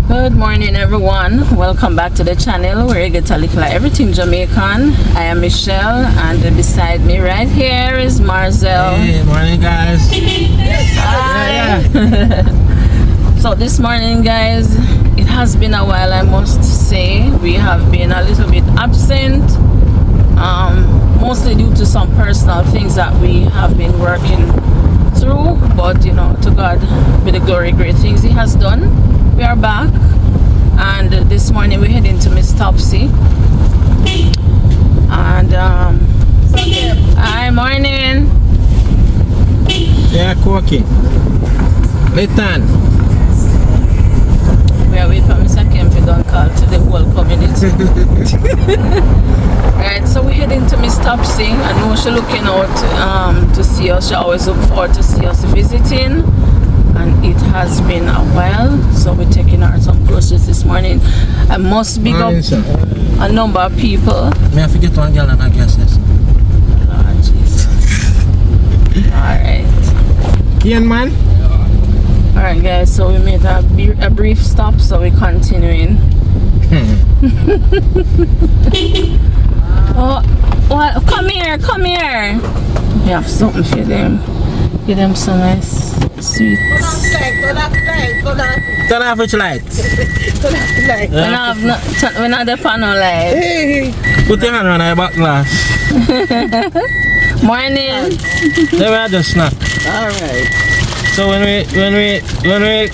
Good morning, everyone. Welcome back to the channel where you get a little everything Jamaican. I am Michelle, and beside me right here is Marzel. Hey, morning, guys. Hi. So this morning, guys, it has been a while, I must say. We have been a little bit absent, mostly due to some personal things that we have been working through. But you know, to God be the glory, great things He has done. We are back, and this morning we're heading to Miss Topsy. And hi, morning. Yeah, cooking. Listen. We are waiting for Mr. Kempy done call to the whole community. Right, so we're heading to Miss Topsy. I know she's looking out to see us. She always look forward to see us visiting. And it has been a while, so we're taking her some groceries this morning. I must big up a number of people. May I forget one girl and I guess this? Lord Jesus. Alright. Kian, man? Alright, guys, so we made a brief stop, so we're continuing. Oh, what? Come here, come here. We have something for them. Give them some nice sweets. Turn off which light? We're not the panel light. Hey. Put your hand on our back glass. Morning. Then we just snack. Alright. So when we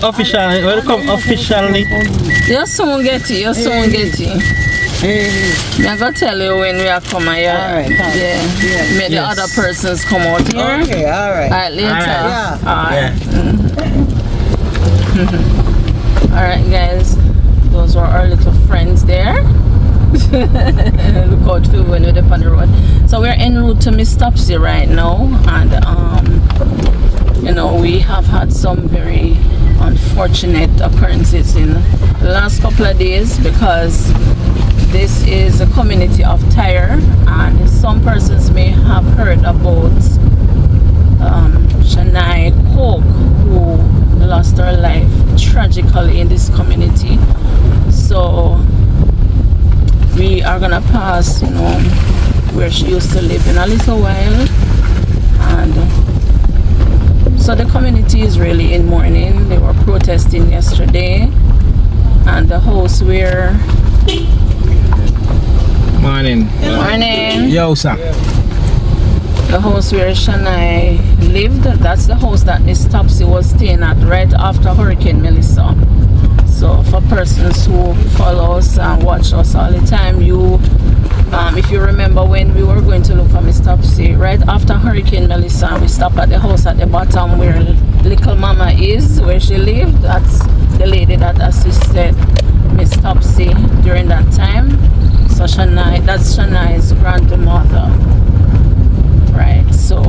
officially, when we come officially. You soon get it, you soon get it. I'm gonna tell you when we are coming here. Alright. Yeah. May the other persons come out here. Okay, alright. Alright, later. Yeah. Alright, guys. Those were our little friends there. Look out for when we're up on the road. So we're en route to Miss Topsy right now, and you know, we have had some very unfortunate occurrences in the last couple of days, because this is a community of Tyre, and some persons may have heard about Shanai Coke, who lost her life tragically in this community. So we are gonna pass, you know, where she used to live in a little while, and so the community is really in mourning. They were protesting yesterday, and the house where Morning. morning. Yo, sir. The house where Shanai lived, that's the house that Miss Topsy was staying at right after Hurricane Melissa. So for persons who follow us and watch us all the time, if you remember when we were going to look for Miss Topsy, right after Hurricane Melissa, we stopped at the house at the bottom where Likkle Mama is, where she lived. That's the lady that assisted Miss Topsy during that time. So Shanai, that's Shanai's grandmother. Right, so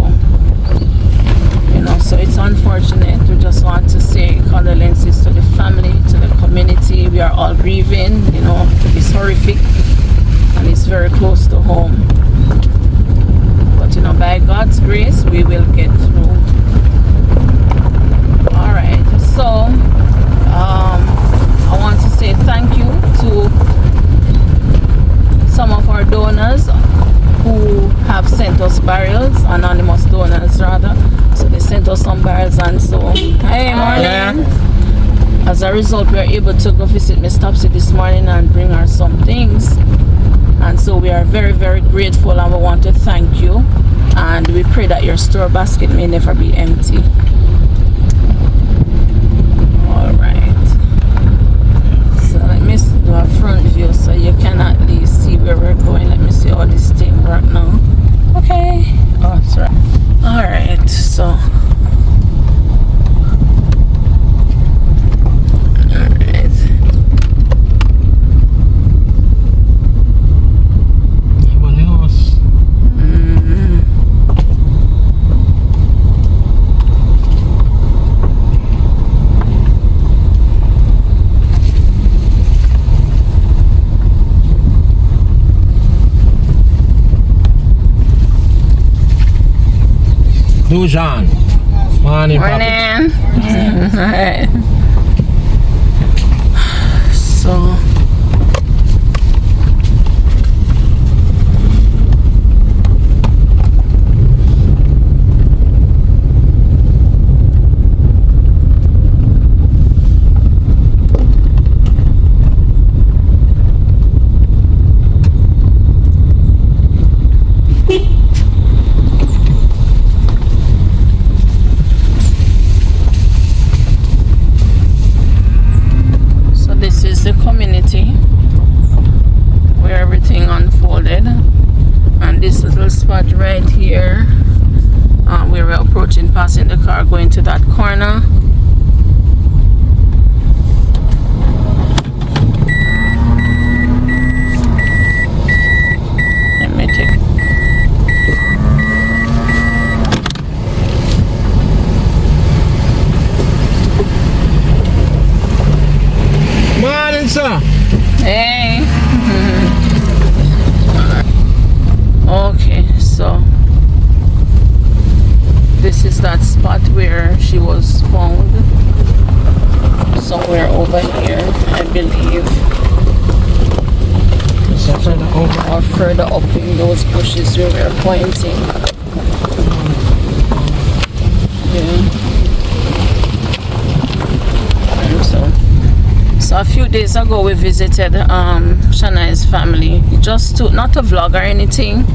you know, so it's unfortunate. We just want to say condolences to the family, to the community. We are all grieving. You know, it's horrific and it's very close to home. But you know, by God's grace, we will get through. All right, so I want to say thank you to some of our donors who have sent us barrels, anonymous donors rather. So they sent us some barrels, and so hey, morning. As a result, we are able to go visit Miss Topsy this morning and bring her some things. And so we are very, very grateful, and we want to thank you. And we pray that your store basket may never be empty. Alright. So let me do a front view so you can at least see where we're going. Let me see how this thing works now. Okay. Oh, that's right. Alright, so Dujan. Morning, morning. Alright. Passing the car going to that corner. Let me take. Morning, sir. Hey. Okay, so this is that spot where she was found. Somewhere over here, I believe. Is that further over? Or further up in those bushes where we're pointing. Yeah. And so a few days ago we visited Shanai's family, just to not to vlog or anything,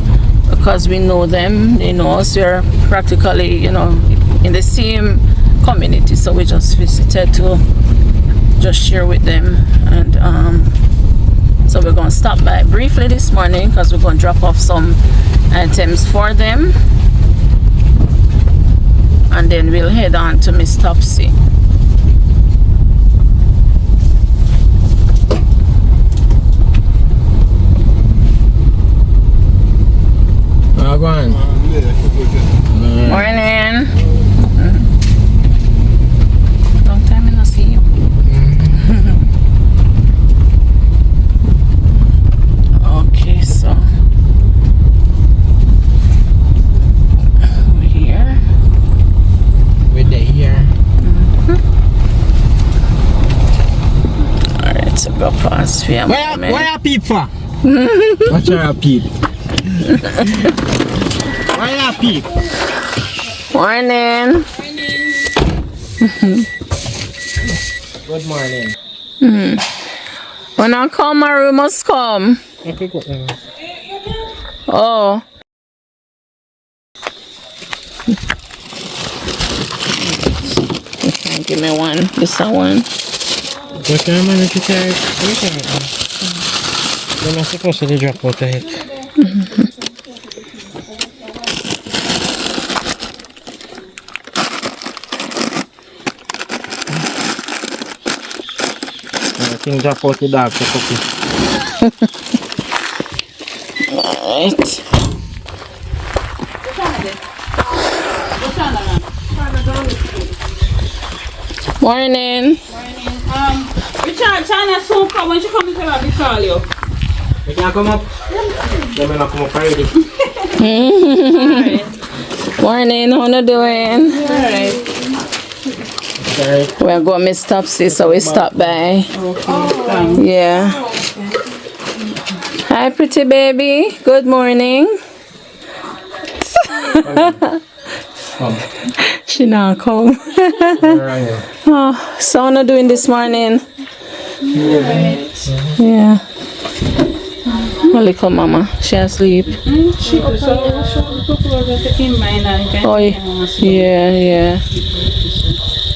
because we know them, they know us, we're practically, you know, in the same community, so we just visited to just share with them. And so we're going to stop by briefly this morning because we're going to drop off some items for them, and then we'll head on to Miss Topsy. Go on. Morning. Long time I not see you. Okay, so we're here. We're here. Alright, so go past for a moment. Why are peep for? What's your peep? Why are peep? Morning. Good morning. When I come, Maru must come. Okay, go. Oh. Okay, give me one. This one. What time are you carrying? You're not supposed to drop out of it. I think drop out the dog to cookie. Alright. Morning. Richard, China soon come. When she come to her, we call you. You can come up. They may not come up already. Morning, how you doing? Alright. We're going to Miss Topsy, so we stop by. Okay. Yeah. Hi, pretty baby. Good morning. She not come. Oh, so what are you doing this morning? Yeah. My little mama, she asleep. She Oh, yeah.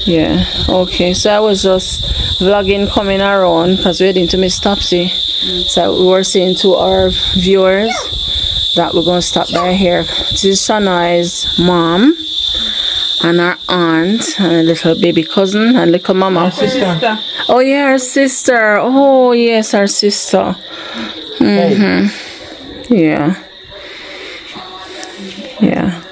Yeah, okay. So I was just vlogging coming around because we're heading to Miss Topsy. So we were saying to our viewers that we're going to stop by here. This is Shanai's mom and her aunt and a little baby cousin and little mama. sister. Oh yeah, her sister. Oh yes, her sister. Yeah. Yeah.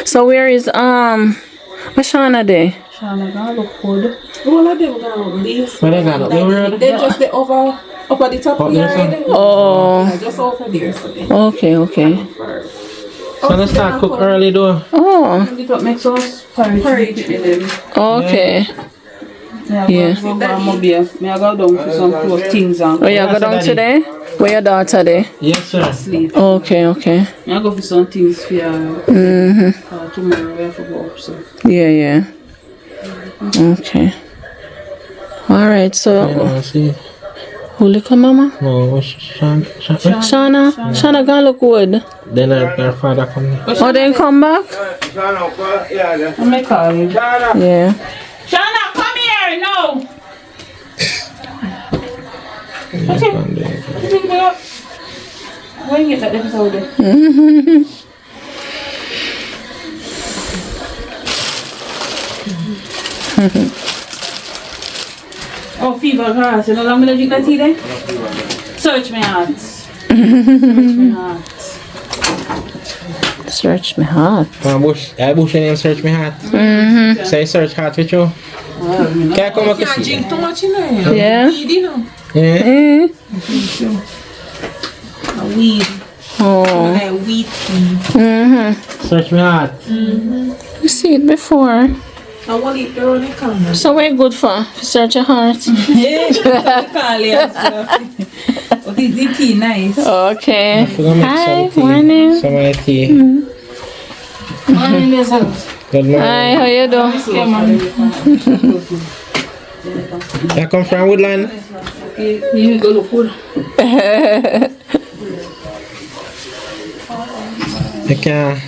So where is where's Shana there? Shana gonna look good. All of them gonna look this. Where they got up the road? They just the over up at the top Up here. there, son? Oh. Yeah, just over there. So they Okay. So let's start cook early though. Oh. it up makes us porridge in them. Okay. Yeah. May I go down for some clothes things and Oh, you go down today? Where your daughter there? Yes, sir. sleep. Okay. May I go for some things for tomorrow we have to go up so. Yeah. Okay. Alright, so Yeah, see. who look at mama? No, Shana gonna look good. then her father come here. Oh, then come back? I may call you. Yeah. Shana, come here now. Where you get that episode? Oh, fever grass. You know how I'm gonna drink that tea then? Search my heart. Search my heart. Search my heart. Bush name search me heart. Say search heart with you. Can I come up Can't drink too much, you know. Yeah. Weed, you know. Yeah. A weed. Oh. Like wheat. Search me heart. You see it before. I want it around the corner. So we're good for search your heart. Yeah, oh, the tea nice. Okay. I forgot to make Hi, some tea. morning. Some of the tea. Morning, yourself. Good morning. Hi, how you doing? Yeah, man. You come from Woodland? You go look good. You can.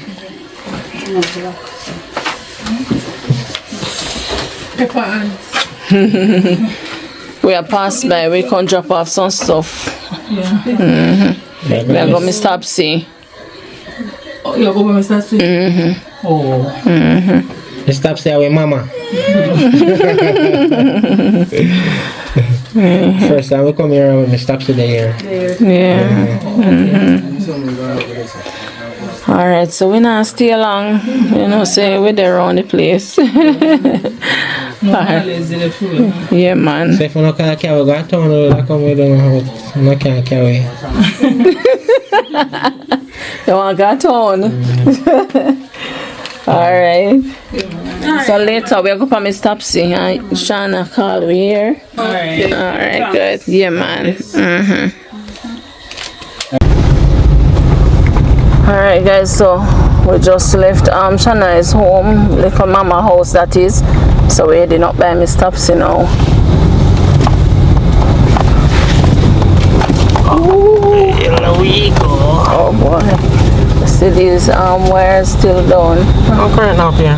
Pepper and We are passed by, we can drop off some stuff. yeah. We are going to Miss Topsy. Oh, you go by Miss Topsy? Oh. Miss Topsy with mama. First time we come here with Miss Topsy there. Yeah. Alright, so we not stay long. You know, say we're there around the place. Yeah, man. So if you don't carry, go to town, you come with them, but you can't carry. You want to go town? Alright. So later we'll go for Miss Topsy and Shana call we here. Alright. Alright, good. Yeah, man. Alright, guys, so we just left Shanai's home, Likkle mama house that is. So we're heading up by Miss Topsy now. Here we go. Oh boy. See these wires still down. I'm current up here.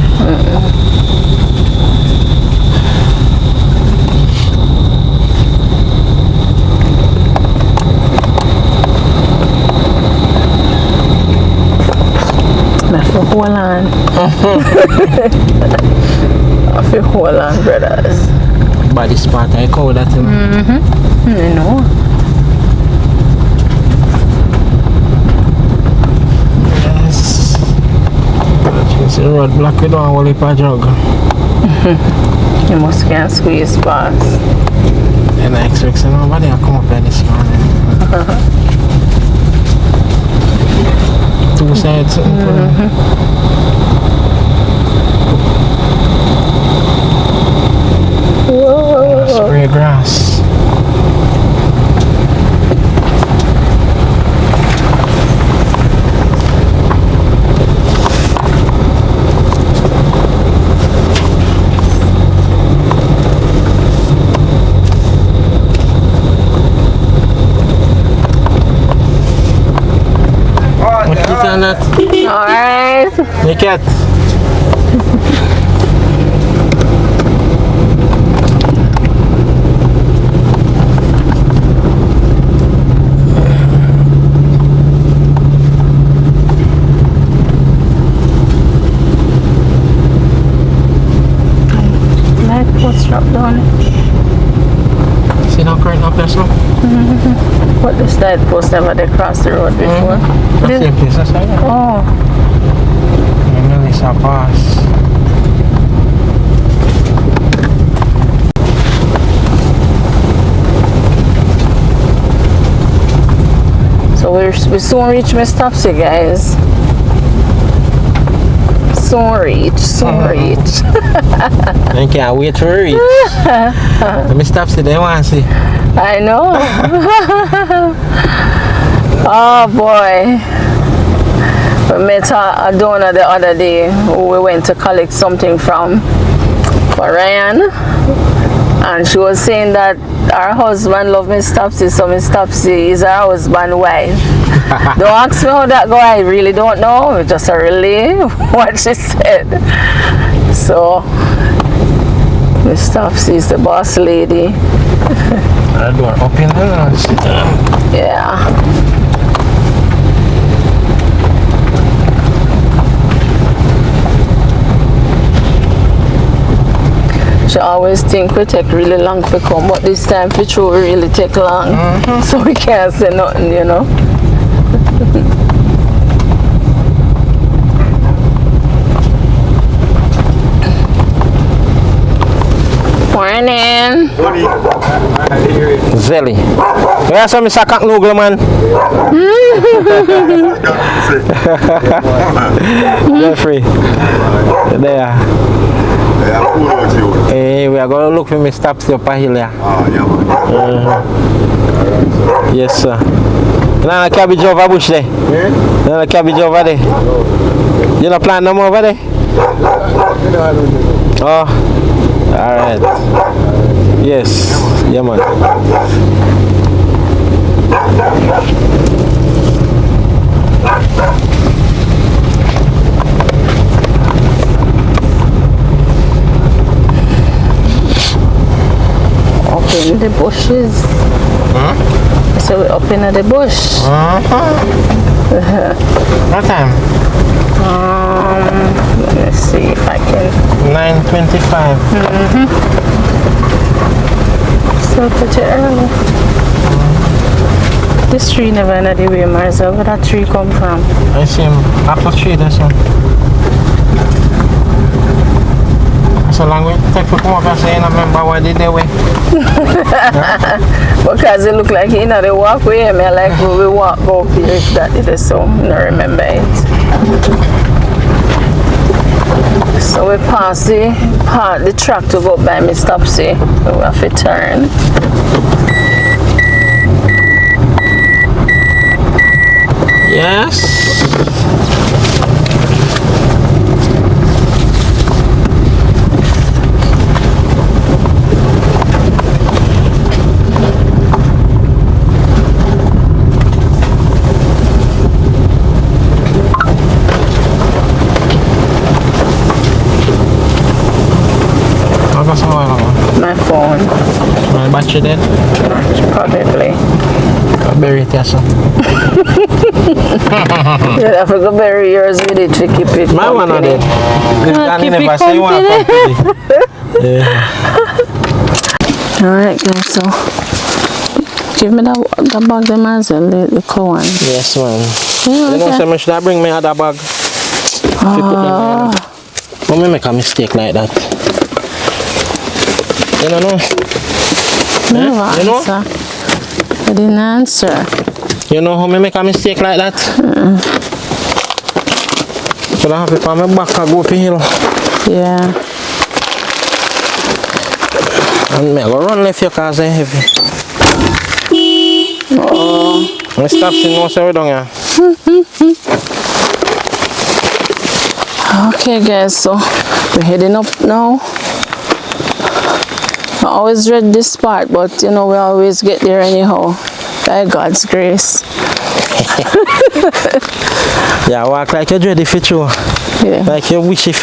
I feel hold on. I feel hold on, brothers. Body spot, I call that. You know. Yes. It's the road block, we don't want to leave a jug. You must can squeeze past. And I expect nobody will come up here this morning. Two sides. Spray grass. Alright. Make it. Light post drop down. See now current up there, so? What this light post never they crossed the road before? That's the place, that's right. Oh. Melissa pass. So we soon reach Miss Topsy, guys. Soon reach. I can't wait to reach. Let me stop see they want to see. I know. Oh boy. We met a donor the other day who we went to collect something from for Ryan. And she was saying that her husband loves Miss Topsy, so Miss Topsy is her husband's wife. Don't ask me how that go, I really don't know. Just a relay what she said. So Miss Topsy is the boss lady. I door open and sit down. Yeah. She always think we take really long to come, but this time for sure we really take long. So we can't say nothing, you know. Morning. Zelly. Where some Mr. Cock Noodle, man? Jeffrey. There. Hey, we are going to look for Miss Topsy up here. Yes, sir. You know the cabbage over bush there? You know the cabbage over there? You don't plant no more over there? Oh, alright. Yes, yeah, man. Up in the bushes. So we're up in the bush. What time? Let me see if I can. 9:25. So pretty early. This tree never ended the way, Marcel. Where that tree come from? I see him. Apple tree, this one. So long we take for come up and say, I remember what did they way. Because it look like you know the walkway. I mean, like we walk up here. If that is so, I don't remember it. So we pass the track to go by Miss Topsy. So we have to turn. Yes. My phone. My battery dead? Probably. Bury it, yes. You'll have to go bury yours with it to keep it. My one not dead. This Danny never say you want to come to yeah. Alright guys, so give me the bag them as well, the cool one. Yes, man. Yeah, you know, okay. so should I bring my other bag? Let me make a mistake like that. You don't know? No You know? answer. I didn't answer. You know how me make a mistake like that? So I have to put my back and go up the hill. Yeah. And me go run left your cars are heavy. Oh. I stop seeing what's down here. Okay guys, so we're heading up now. I always dread this part, but you know we always get there anyhow. By God's grace. Yeah, walk like you're ready for sure. Yeah. Like you wish if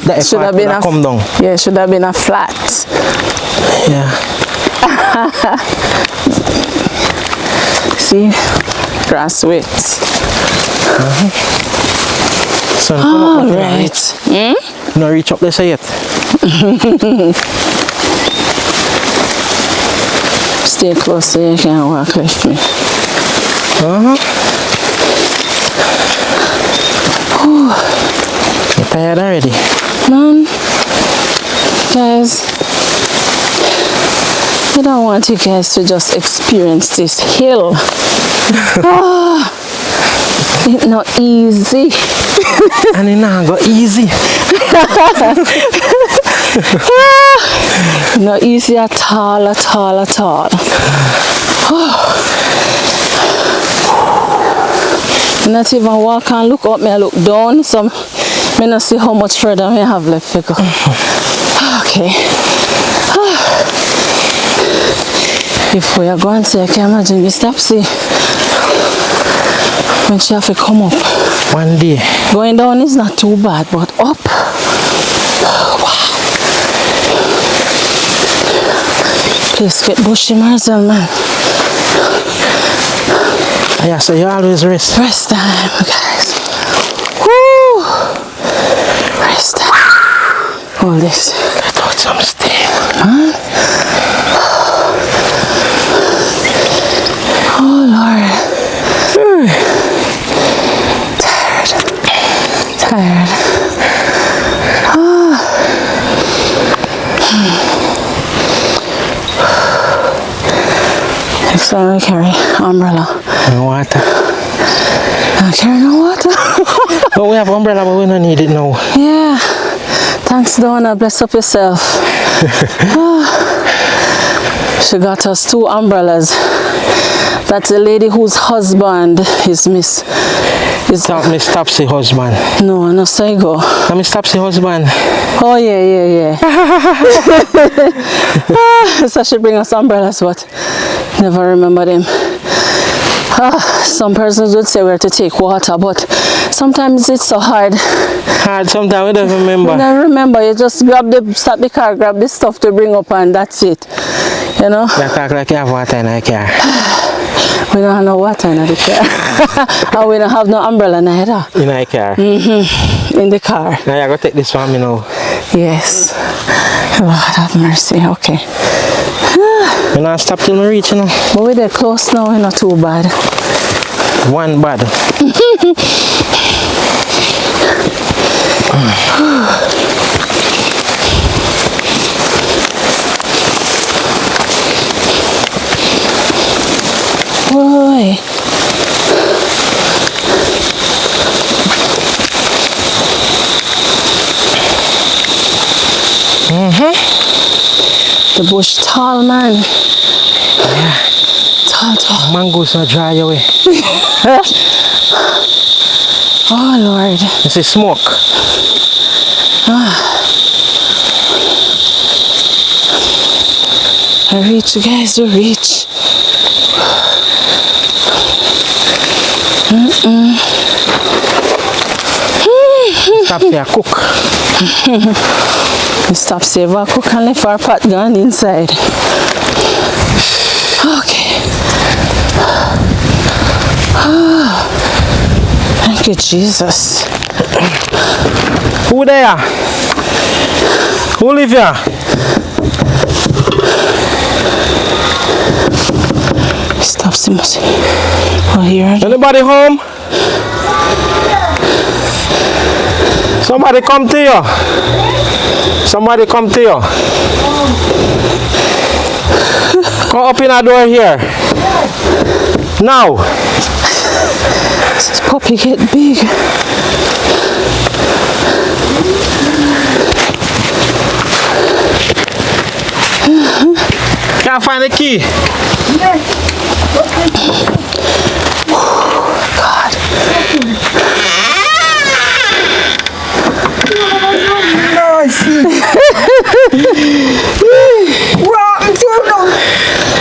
that should have been come down. Yeah, it should have been a flat. Yeah. See, grass wet. Son, come up with Right. no reach up there yet. Stay close so you can walk with me. You tired already? Man, guys, I don't want you guys to just experience this hill. It's not easy. And it now go easy. Not easy at all, at all, at all. Not even walk and look up, me I look down, so I not see how much further I have left to go. Okay. If we are going to, I can imagine Miss Topsy when she have to come up. One day. Going down is not too bad, but up. Wow. Please get bushy, Marcel, man. Yeah, so you always rest. Rest time, guys. Woo! Rest time. Hold this. some steam. Oh Lord. Tired. Next time we carry umbrella. No water. Not carry no water. But we have umbrella, but we don't need it now. Yeah. Thanks, Donna. Bless up yourself. She got us 2 umbrellas. That's a lady whose husband is Miss Topsy husband. No, no, so you go. Miss Topsy husband. Oh, yeah. So she bring us umbrellas, but never remember them. Some persons would say where to take water, but sometimes it's so hard. Sometimes we don't remember. You don't remember, you just stop the car, grab the stuff to bring up, and that's it. You know? You talk like you have water in the car. We don't have no water in the car. And we don't have no umbrella neither. In the car? In the car. Now you go take this from me now. Yes. Lord have mercy. Okay. You not stop till we reach, you know. But we're there close now, we're not too bad. One bad. Boy. The bush tall, man. Yeah. Tall. Mangoes not dry away. Oh, Lord. This is smoke. I reach, guys, we reach. Stop there, cook. We stop save our cook and left our pot gone inside. Okay. Thank you, Jesus. Who there? Who live here? Stop, Simmons. Oh, here. Anybody home? Somebody come to you. Somebody come to you. Come up in our door here. Now. This puppy get big. Can't find the key. God.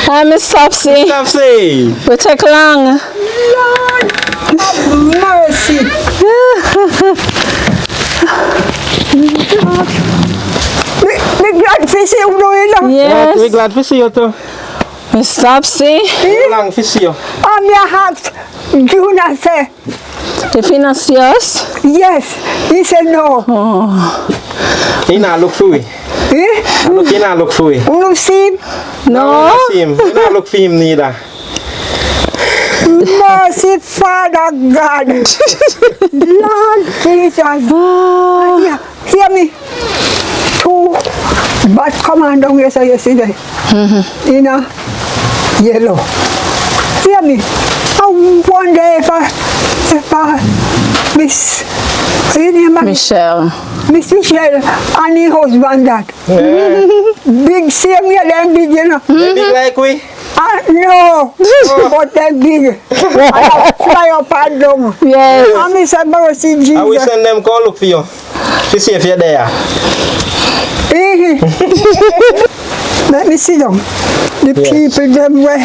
Hi, Miss Topsy. Topsy. We take long. Lord have mercy. We glad to see you doing that. Yes. We're glad to see you too. Miss Topsy. How long to see you? I'm your heart. Juna said, If you not see us. yes. He said no. He not look for we. Eh? He not look for we. You see him? No. See him. He not look for him neither. Mercy, Father God. Lord Jesus. Yeah. Hear me. 2 bad command down here yesterday. In a yellow. Hear me. I wonder if I miss. Michelle. Miss Michelle and her husband that. Big same here, them big, you know. They big like we? No, but they're big. And I fly up and down. Yes. And Miss Mercy Jesus. I will send them go look for you. To see if you're there. Let me sit down. The people them were.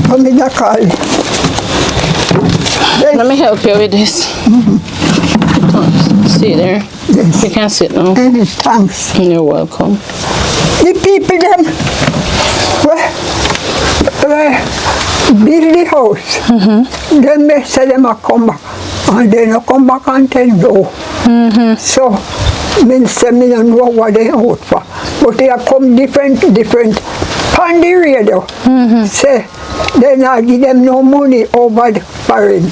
Come in the car. Let me help you with this. See there? Yes. You can sit now. Thanks. You're welcome. The people them were build the house. Then they say them a come back. And then I come back and tell no. So, me say me don't know what they out for. But they are come different on the radio. Say, then I give them no money over the foreign.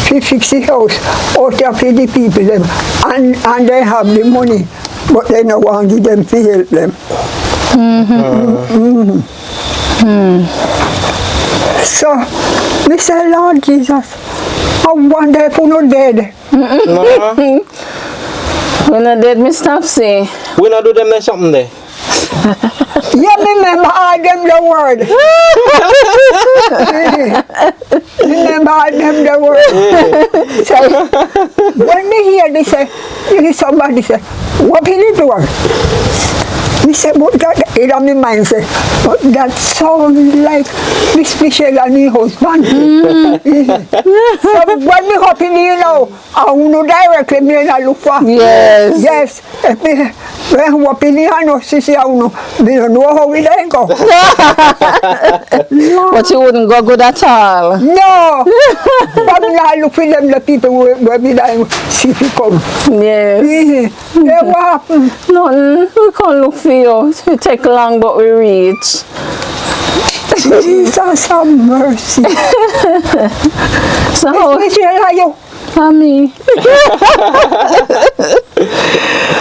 To fix the house out of the people them. And they have the money, but they don't want to give them to help them. So, me say, Lord Jesus, I wonder if you're not dead. No. When I did Miss Topsy. We not do them there something there. Yeah, me remember all them the word. Remember all them the word. So, when me hear this, you hear somebody say, what did you do? Me say, but that, it on my mind say, but that sounds like Miss Michelle and her husband. So when me up in here now, I will directly me and I look for. Yes. Yes. When up in here now, she say, I don't know how we then go. No. But you wouldn't go good at all. No. But me I look for them, the people where me then see if he come. Yes. Hey, what happened? Nothing. We can't look for you. It take long, but we reach. Jesus have mercy. So how Miss Michelle, are you? me?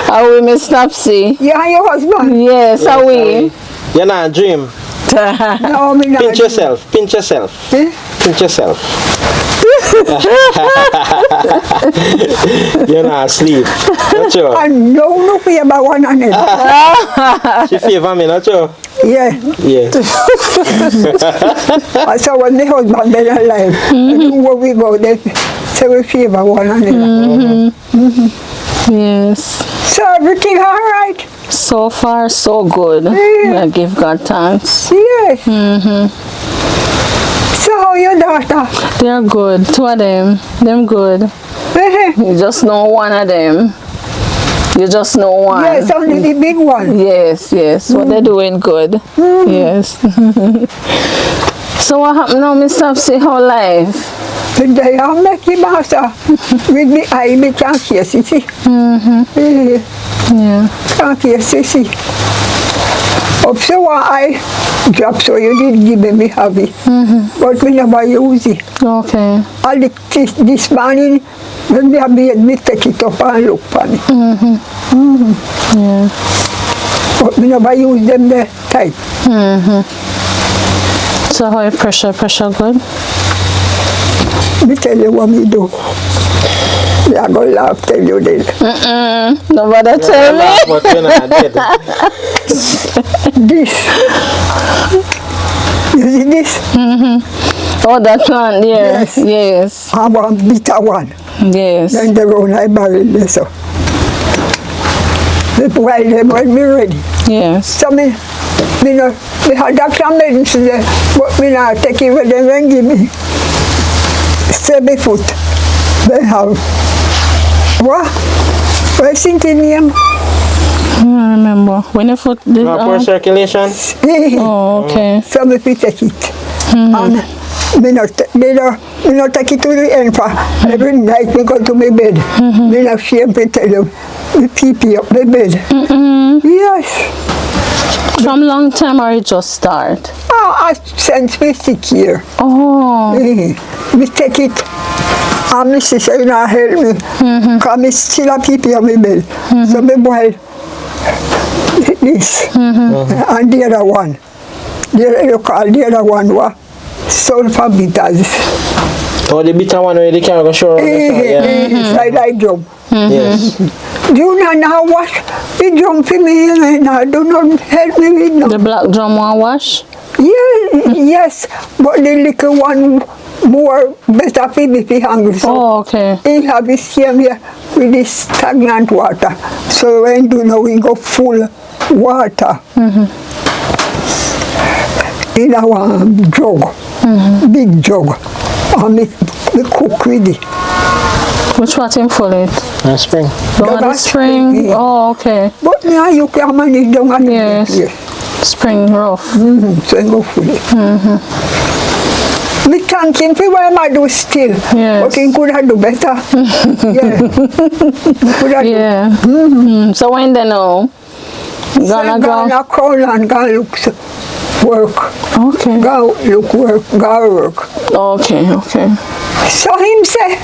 Are we Miss Topsy? You and your husband? Yes, are we? You're not a dream. No, me not. Pinch yourself. Pinch yourself. Eh? Pinch yourself. You're not asleep. Not sure. I no fear about one another. She favor me, not sure. Yeah. Yes. So when the husband is alive, where we go, they say we favor one another. Yes. So everything all right? So far, so good. Yeah. I give God thanks. Yes. So how your daughter? They're good. Two of them. Them good. You just know one of them. You just know one. Yes, only the big one. Yes, yes. What they're doing good. Yes. So what happened now, Miss Topsy? How life? They are making master with me eye, me can't see, see. Yeah. Can't see. Up so I drop so you did give me heavy. But we never use it. Okay. All this morning, when we have made me take it up and look for me. Yeah. But we never use them there tight. So how your pressure good? Me tell you what me do. Me I go laugh tell you this. Nobody tell me. But you're not dead. This. You see this? Oh, that plant there. Yes. Yes. I want bitter one. Yes. Then the round I barrel this up. The boil them when me ready. Yes. So me had doctor medicine there, but me not take it with them and give me 7 foot. They have what? What's in the name? I don't remember. When your foot did Poor circulation. Oh, okay. So me fit take it. And me not take it to the end for every night me go to my bed. Me not shame to tell them me pee up my bed. Yes. From long time or you just start? I since me 6 years. Oh. Me take it. And my sister you know help me. Because me still a pee on my bed. So me boil this. And the other one. You call the other one what? Sulfur bitters. Oh, the bitter one where they can't go show. Yes, I like jump. Yes. Do you not know what? You jump for me and I do not help me with no. The black drum one wash? Yeah, yes, but the little one more better for me if he hungry. So Oh, okay. he have his same here with this stagnant water. So when do know we go full water. In our jug, big jug. And we cook with it. Which one in full it? Spring. The one the spring? Yeah. Oh, okay. But now you can manage down and Yes. Spring rough. So I go full it. Me thank him for what I do still. Yes. But he could have do better. Yeah. He could have Yeah. So when they know, gonna go. Gonna crown and gonna look work. Okay. Go look work. Go work. Okay. So him say.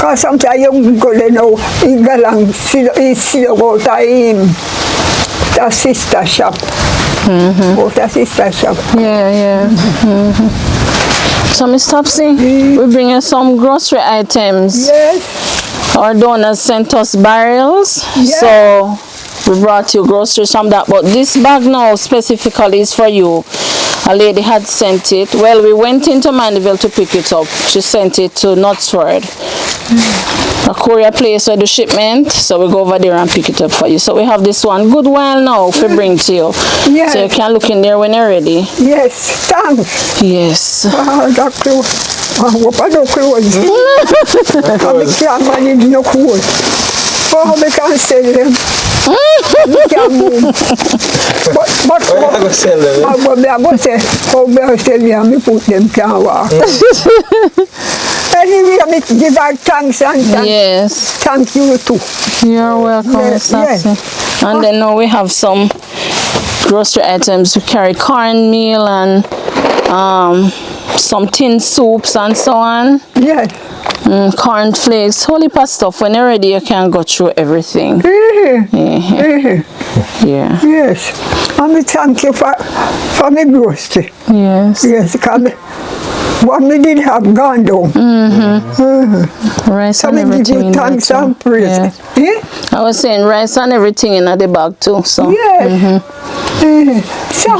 Cause sometimes you go there now, he go along, he see go to him, the sister shop. Go to sister shop. Yeah. So Miss Topsy, we bring you some grocery items. Yes. Our donors sent us barrels, Yeah. so we brought you groceries from that. But this bag now specifically is for you. A lady had sent it. Well, we went into Mandeville to pick it up. She sent it to Knutsford, a courier place for the shipment. So we go over there and pick it up for you. So we have this one. Good while now if we bring to you. Yes. So you can look in there when you're ready. Yes, thanks. Yes. That clothes. I hope I don't clothes. I can't manage no clothes. Oh, I can't sell them. I can't move. But I go sell them. I go say, how I sell them, I put them can't walk. Anyway, I give her thanks and thanks. Yes. Thank you too. You're welcome, Miss Yes. Topsy. And then now we have some grocery items. We carry cornmeal and some tin soups and so on. Yes. Corn flakes, whole heap of stuff. When you're ready, you can go through everything. Yeah. Yes. And thank you for my grocery. Yes. Yes, because what me did have gone down. Rice So and me give everything you in there thanks too. and praise. Yeah. Eh? I was saying rice and everything in the bag too. So Yes. So,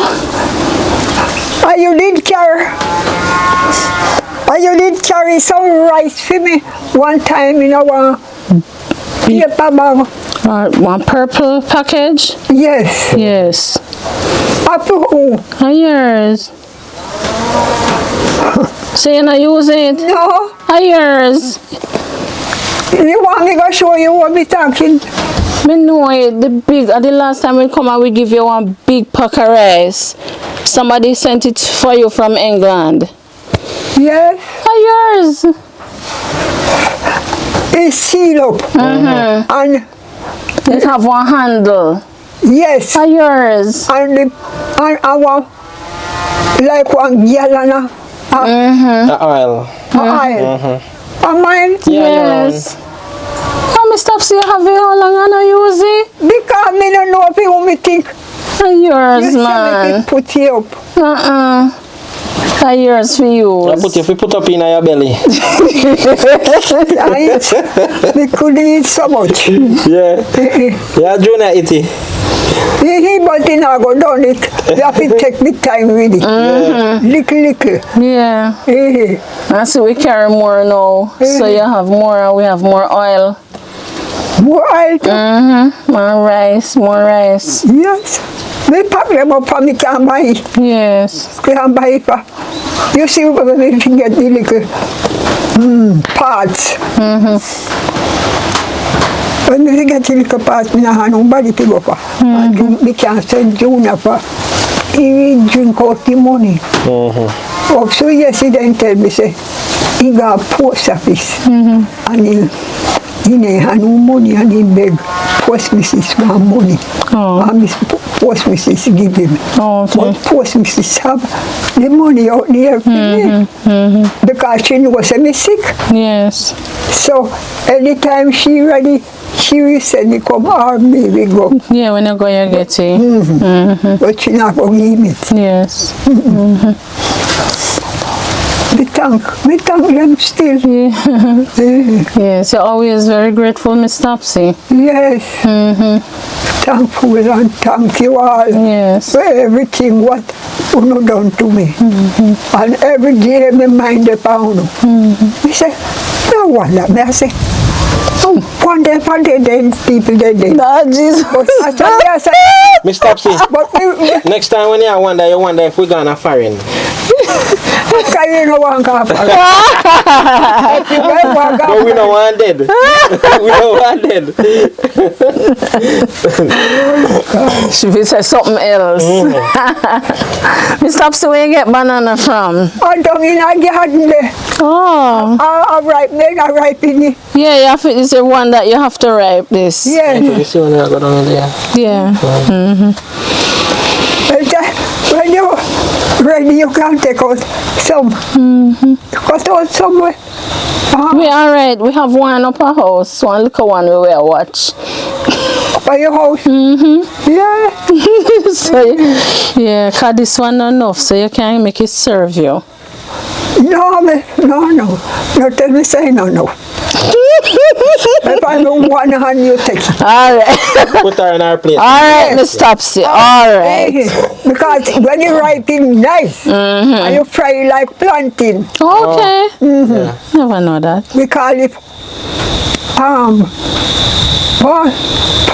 you did carry some rice for me one time in our paper bag. one purple package. Yes. Yes. Up to who? Yours. So you not use it? No. Yours. You want me to show you what me talking? Me know it. The last time we come and we give you one big pack of rice. Somebody sent it for you from England. Yes. Yours. It's sealed up. And It have one handle. yes. Yours. And our like one gallon of Oil. oil. And mine, Yes. Oh, Miss Topsy, you have it how long and I use it? because me don't know if you me think Yours, you say me man. put you up. Yours for you. If you put up in your belly. Me could eat so much. Yeah. Yeah, Junior eat it. But you know, go down it. You have to take me time with it. Likkle. Yeah. I see we carry more now. So you have more and we have more oil. More oil. More rice, more rice. Yes. Me pack them up and me can buy it. Yes. Can buy it for. You see when we get the little parts. When we get the little parts, we don't have nobody to go for. And we can send Junior for. He drink out the money. So yesterday he tell me, say, he got a post office. And he didn't have no money and he beg post missus want money. And Miss post missus give him. But post missus have the money out there for me. Because she knows I'm sick. Yes. So anytime she ready, she will send me come or me we go. Yeah, when you go you get it. But she not going to give me. Yes. Me thank them still. Yes, you're always very grateful, Miss Topsy. Yes. Thankful and thank you all Yes. for everything what you done to me. And every day me mind upon you. Me say, no wonder. Me I say, oh, one day then people they dead. Jesus. But I say, Miss Topsy, but next time when you wonder if we're gonna foreign. Because you don't want to But we don't want dead. We don't want dead. She will say something else. Miss Topsy, where you get banana from? I don't mean I garden there. Oh. I ripe in it. Yeah, you have to, it's the one that you have to ripe this. Yes. You see when I go down there? Yeah. When you're ready, you can take out some. Cut out somewhere. We are right. We have one up our house, one little one we will watch. By your house? Yeah. So, yeah, because this one not enough, so you can't make it serve you. No. No, tell me say no. If I don't want to hand you take it. All right. Put her in our plate. All right, Miss Topsy. All right. Because when you ripe it nice, and you fry it like plantain. Okay. Never know that. We call it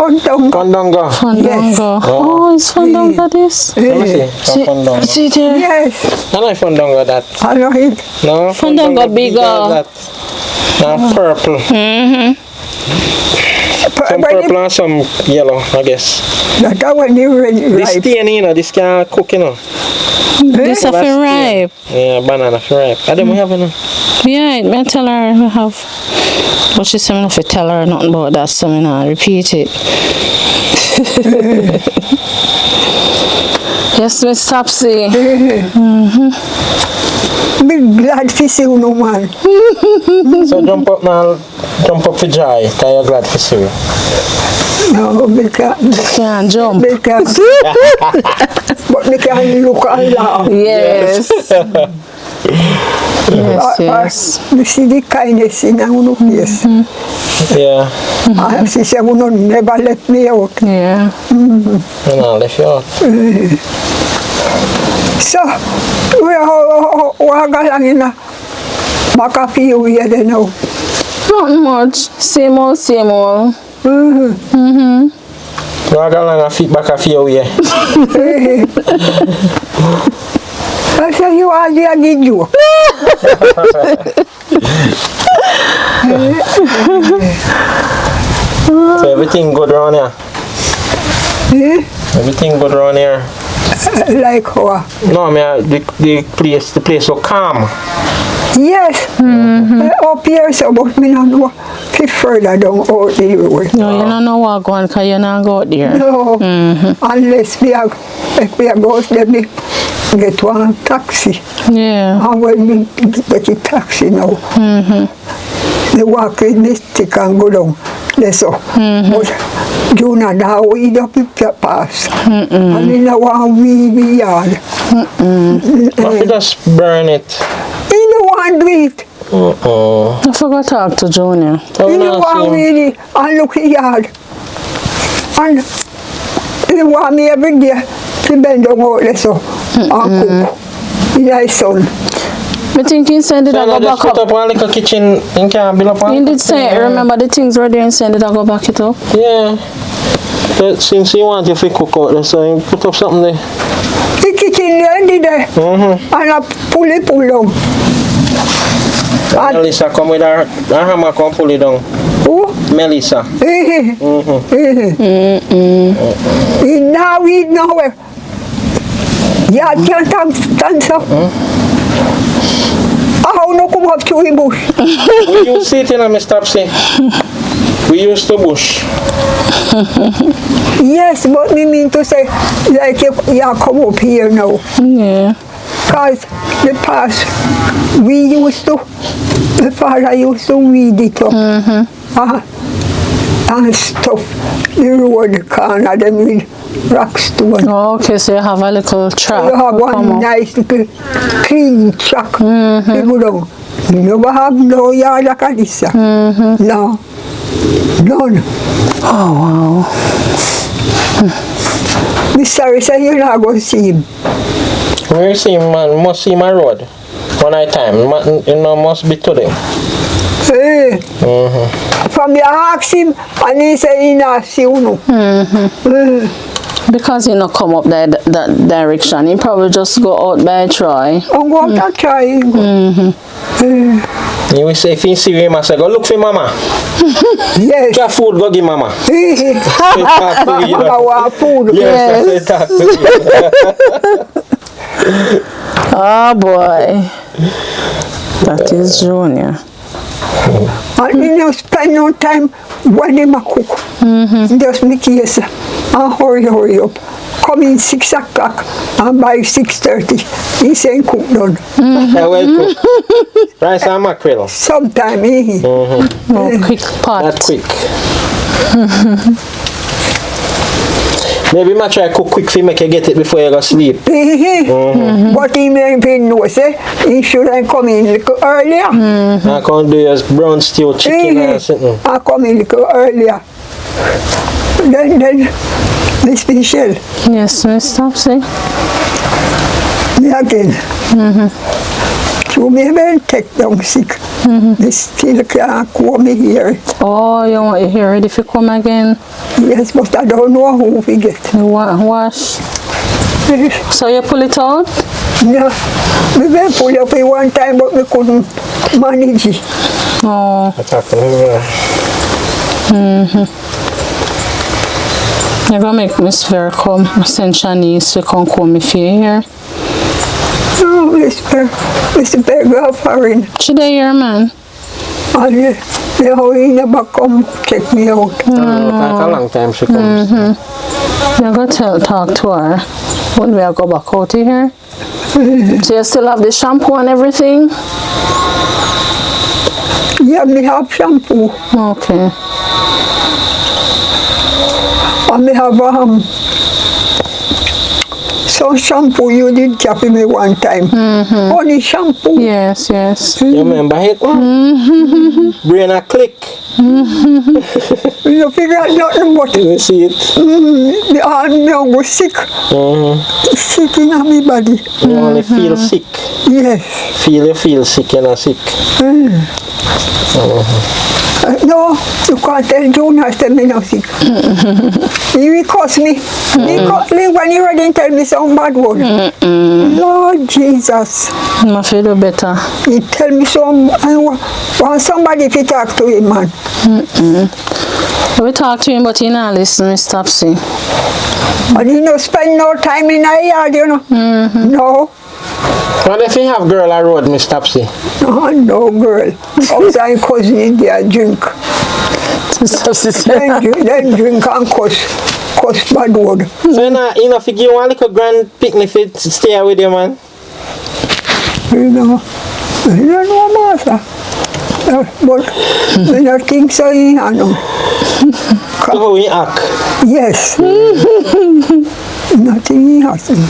Fondongo. Fondongo. Fondongo. Oh, it's Fondongo this? Let me see. Some Fondongo. See there? Yes, I know Fondongo that. I know it. No, Fondongo bigger. That. Purple. Some purple and some yellow, I guess. That when you This ripe. stain, you know, this can cook, you know. This is for ripe. Yeah, banana for ripe. I don't have any. Yeah, it may tell her we have. But she said if I tell her nothing about that, so I'm not repeat it. Yes, Miss Topsy. Be glad to see you, no man. So jump up now, jump up for joy, because you're glad to see you. No, because Can't jump. but they can look and laugh. Yes. Yes. You see the kindness in our face. Yeah, And she said, "You never let me out." Yeah. you know, left you out. So, we are going in a few years now. Not much. Same old, same old. You are going to feedback a few years. I said, "You are the good you." So everything good around here? Everything good around here? Like how? No, I mean, the place so calm. Yes. Up here, so but me don't know if further down out the road. No, you don't know what going because you not go out there. No. Unless if we are going there, me get one taxi. Yeah. And when we get a taxi now, they walk in this stick and go down. That's so. But you know now we don't picture pass. And in a one we yard. But we just burn it. You don't want to do it. I forgot to talk to Junior. You don't want really and look at yard. And you want me every day to bend down out there so and cook. Nice son. I think he said it So I go you just back put up. up one little kitchen and can build up one? He did say, remember the things were there and said it I go back it up. Yeah. But since you want if you cook out there, so you put up something there. The kitchen there, there. And I pull down. Melissa come with her hammer, come pull it down. Who? Melissa. Now we know it. Yeah, can't stand so. How no come up to the bush? We used to sit in a Miss Topsy. We used to bush. Yes, but me mean to say, like you come up here now. Yeah. Because the past, the father used to weed it up. And stuff. The road corner, them with rocks to one. Oh, okay, so you have a little track. You have to come one up. nice little clean track. You go down. You never have no yard like this. No. None. Oh, wow. Miss Sarah said you're not going to see him. When you see him, man, must see my road. One night time, you know, must be today. Hey. From you ask him, and he said he not see you. Because he not come up that direction. He probably just go out by Troy. I'm going to try. You will say, if you see him, I say, go look for mama. Yes. Try food, go give mama. I want food. Yes, I say talk to you. Oh boy. That is Junior. And you know, spend no time when they cook. Just make yes, and hurry up. Come in 6 o'clock and by 6:30, he saying cook done. I will cook. Rice and mackerel. Sometime, Oh, quick pot. Not quick. Maybe I try to cook quick for you, make you get it before you go sleep. But he may be know, say, he should have come in a little earlier. I can do your brown stew chicken or something. I come in a little earlier. Then, Miss Michelle, Yes, Miss Topsy. me again. So me will take down sick. They still can't come here. Oh, you want to hear it if you come again? Yes, but I don't know who we get. You wash. So you pull it out? No, we will pull up it one time, but we couldn't manage it. Oh. You're going to make Miss Vera come. Send Shani to come if you're here. No, Mr. Berger offering. She there here, man. And he never come check me out. Take a long time she comes. You're going to talk to her when we go back out of here. So you still have the shampoo and everything? Yeah, me have shampoo. Okay. And me have some shampoo you did cap me one time. Honey shampoo. Yes, yes. You remember it? Brain a click. You figure out nothing but You see it? the arm now go sick. Sick in my body. You only feel sick. Yes. You feel sick, you're not sick. No, you can't tell Jonas that me not sick. He will curse me. He curse me when he already tell me some bad word. Lord Jesus. I feel do better. He tell me some, I want somebody to talk to him, man. We talk to him, but he not listen, Miss Topsy. And he no spend no time in a yard, you know. No. What if you have girl on road, Miss Topsy? No girl. Outside cousin in there drink. Miss Topsy Then drink and cuss bad word. So you know, figure you want like a grand picnic fit stay with you, man? You know master. But I don't think so, you know. So how you act? Yes. Nothing happened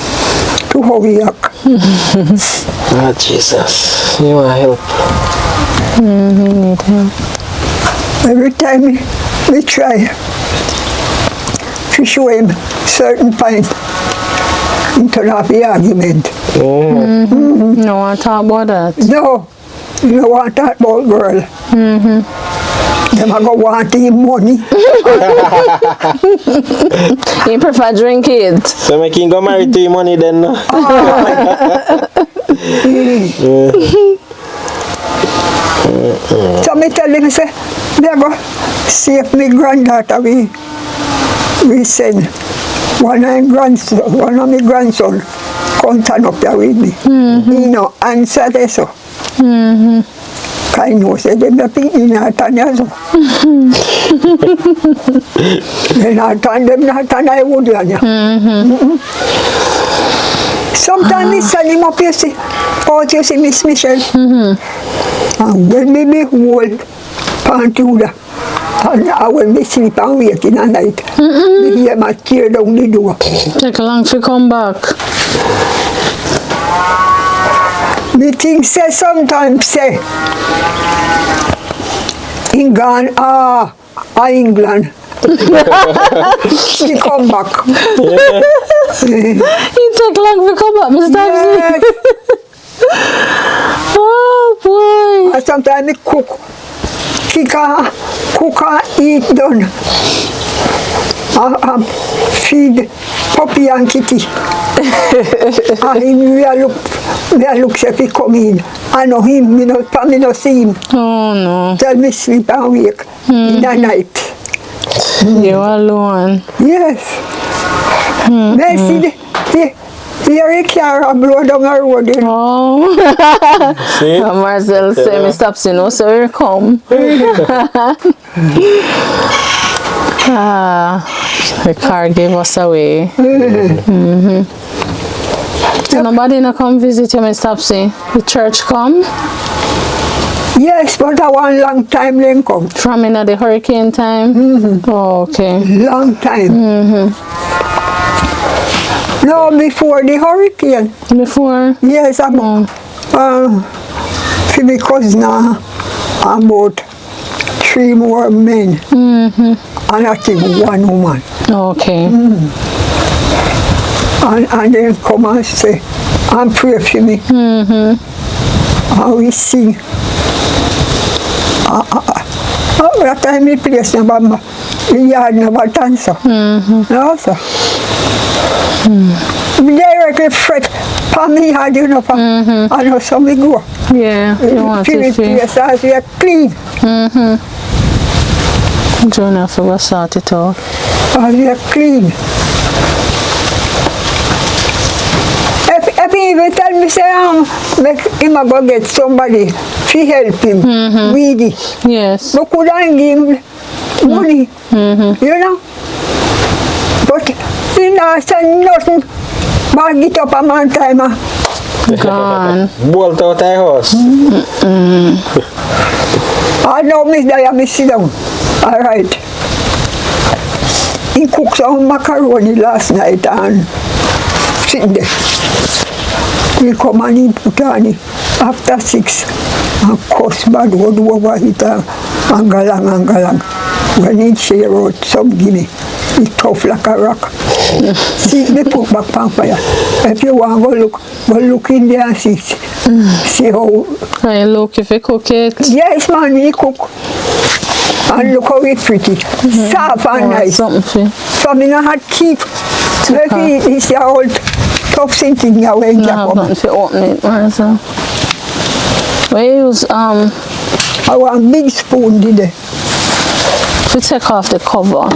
to how we act. Oh, Jesus. You want help? We need help. Every time we try to show him certain point into the argument. No one talk about that. No, you don't want that about girl. Them are going to want him money. You prefer drink it. So make him go marry to your money then, no? So me tell him, say, me go see if my granddaughter we send one of my grandson come turn up there with me. He no answer this so. I know, say them the people not turn here so. They not turn them not turn I would learn. Sometimes we send him up, you see. Oh, you see Miss Michelle. And when me be hold Pantuda, and I will be sleep and wake in the night, me hear my tear down the door. Take long to come back. Me think say sometimes say, England, England. She come back. He take long to come back, Miss Topsy. Yes. Oh boy. And sometimes me cook and eat done. I feed puppy and kitty. And him, me a look say he come in. I know him, me no see him. Oh no. Tell me sleep and wake in the night. You alone. Yes. They see here a car blow down the road. You know. Oh. See? Marcel say, Miss Topsy, no, so here come. The car gave us away. So nobody no come visit you, Miss Topsy? The church come? Yes, but a one long time then come. From in the hurricane time? Oh, okay. Long time. No, before the hurricane. Before? Yes, for my cousin, about 3 more men. And I think 1 woman. Okay. And then come and say, and pray for me. And we sing. That time we place never, the yard never dance. No, sir. Directly fret for me yard, you know, I know so we go. Yeah, you want to see. Yes, as we are clean. John have to go sort it out. As we are clean. If he even tell me, say, make him go get somebody to help him, weedy. Yes. But could I give him money, you know? But he not send nothing, but get up a man time. Gone. Bolt out the house. I know Miss Diane, sit down. All right. He cooked some macaroni last night and sitting there. He come and he put on it after 6 and cuss bad word over it and galang. When he share out some gimme, he tough like a rock. See, me put back on fire. If you want go look in there and see how. Can you look if you cook it? Yes, man, he cook. And look how it's pretty. Soft and nice. Something for So me no had keep. If he see how tough thing here when you I have come. nothing to open it, Marcel. We use I want big spoon did it. to take off the cover.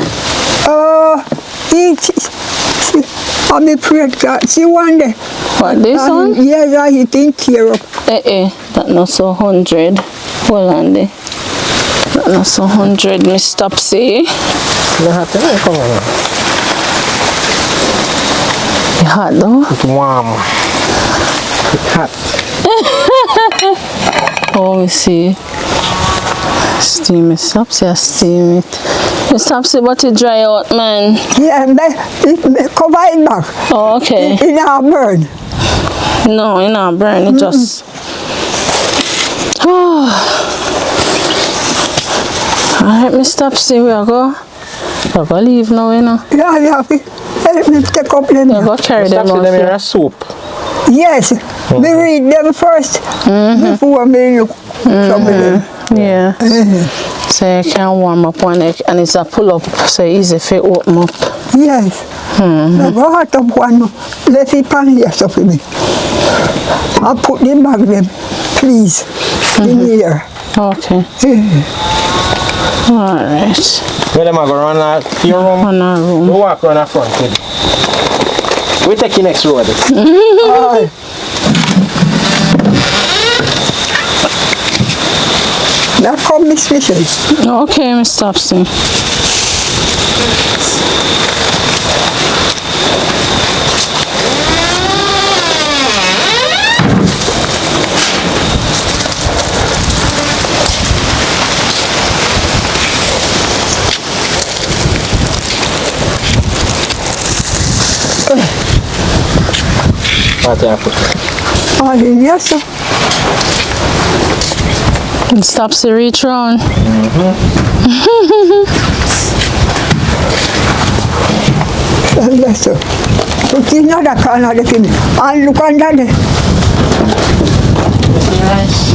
I be prayed God. See one day. What, this one? Yes, I think tear up. That not so 100. Hold on there. That not so 100, Miss Topsy. You have to come on. It's hot though. It's warm. It's hot. Oh, we see. Steam Miss Topsy, I steam it. Miss Topsy, but it dry out, man. Yeah, it cover it back. Oh, okay. It not burn. No, it not burn. It just. Oh. Alright, Miss Topsy, we are go. We're going to leave now, you know. Yeah, you have to help me take up them. We're going to carry them Stop out. them in a soup. Yes, me read them first before me look some of them. Yeah. So you can warm up one egg and it's a pull up, so easy for open up. Yes. I go hot up one, let it pan here so for me. I'll put them back them, please, in here. Okay. Alright. Where them are going to run to your room? On our room. We walk around the front with it. We take the next road. Now come Miss Fisher. Okay, Miss Topsy. What happened? Oh, yes, sir. And stops the reach round. Yes, sir. Put in another corner of the thing. And look under there.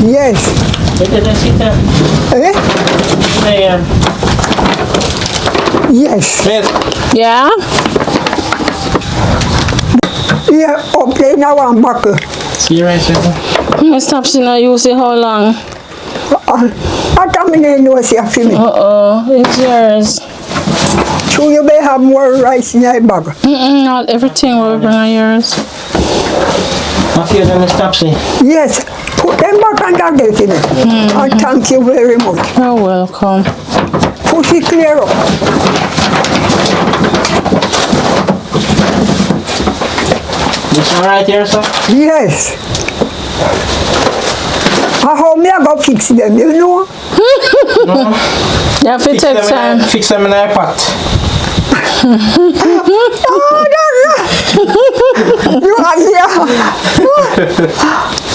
Yes. Wait till I sit down. Eh? There. Yes. Yes. Yeah? Yeah, up there now one buckle. Serious? Miss Topsy now use it how long? I come in know see for me. It's yours. So you may have more rice in your bag. Not everything will bring on yours. I feel them Miss Topsy. Yes, put them back under there for me. And thank you very much. You're welcome. Push it clear up. This one right here, sir? Yes. How me I go fix them, you know? No. You have to take time. Fix them in a pot. Oh, you are here.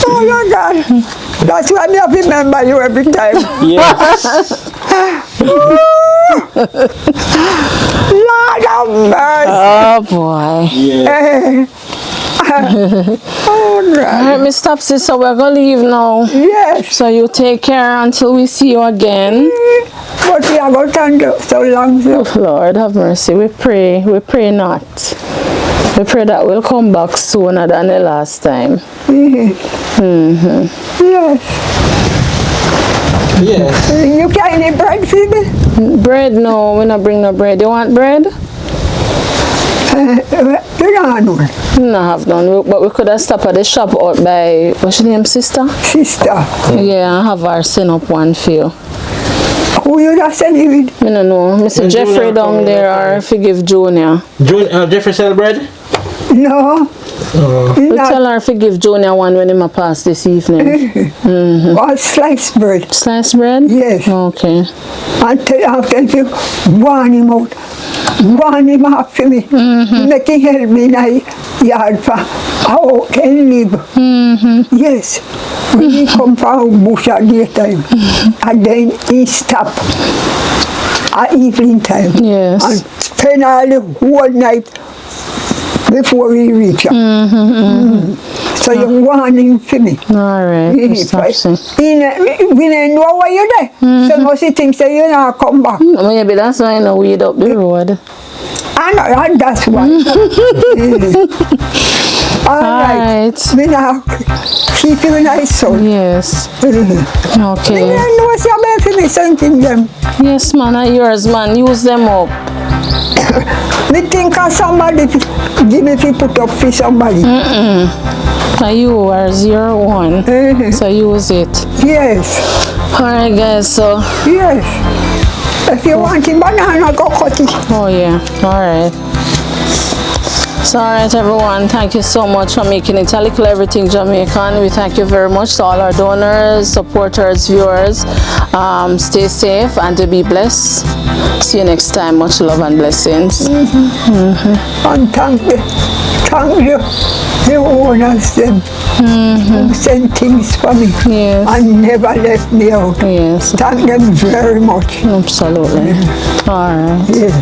Oh my God. That's why I remember you every time. Yes. Lord of mercy. Oh boy. Yeah. Oh, right. Alright, Miss Topsy, so we're gonna leave now. Yes. So you take care until we see you again. But we are going to do so long. So. Lord have mercy. We pray not. We pray that we'll come back sooner than the last time. Yes. Yes. You can't eat bread for me? Bread? No, we not bring no bread. You want bread? You don't have none. No, have none. But we could have stopped at the shop out by, what's your name, sister? Sister. Yeah, I have her send up one for you. Who you just send it with? I don't know. Mr. Jeffrey Junior down come there back or if you give Junior. Jeffrey sell bread? No. We tell her if you give Junior one when he ma pass this evening. Or sliced bread. Sliced bread? Yes. Okay. And after you warn him out. Warn him out for me. Make him help me in the yard for how I can live. Yes. When he come from bush at daytime. And then he stop at evening time. Yes. And spend all the whole night before we reach her. So you warn him for me. Alright. We Miss Topsy. don't know where you're there. So most he thinks that you not come back. Maybe that's why I know weed up the road. And that's why. All right. Alright. Me now keep you nice son. Yes. Me Okay. know what's your making me something them. Yes, man. Are yours, man. Use them up. Me think of somebody give me if you put up for somebody. Are you are 01. So use it. Yes. Alright, guys. So, Yes. If you want a banana, go cut it. oh yeah. Alright. So, alright, everyone. Thank you so much for making it a Likkle Everyting Jamaican. We thank you very much to all our donors, supporters, viewers. Stay safe and to be blessed. See you next time. Much love and blessings. And thank you, the owners them who sent things for me Yes. and never left me out. Yes. Thank them very much. Absolutely. Alright. Yes.